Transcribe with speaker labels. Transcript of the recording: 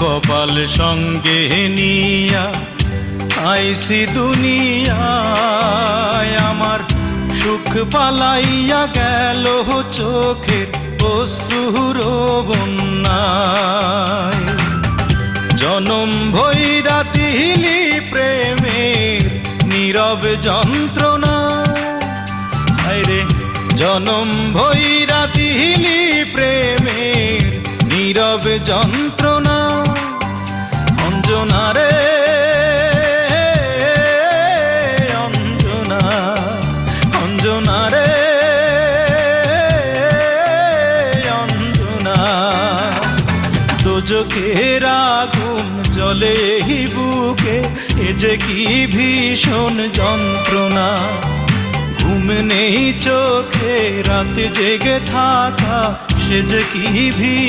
Speaker 1: কপাল সঙ্গে নিয়া আইসি দুনিয়ায়, আমার সুখ পালাইয়া গেল চোখের অশ্রুর বন্যায়। জনম ভৈরা দিলি প্রেমের নীরব যন্ত্রণা, আরে জনম ভৈরা দিলি প্রেমের নীরব যন্ত্রণা। অঞ্জনা রে অঞ্জনা, অঞ্জনা রে অঞ্জনা, দোজখের আগুন জ্বলে এই বুকে, এ যে কি ভীষণ যন্ত্রণা। ঘুম নেই চোখে, রাতে জেগে থাকা, সে যে কি ভীষণ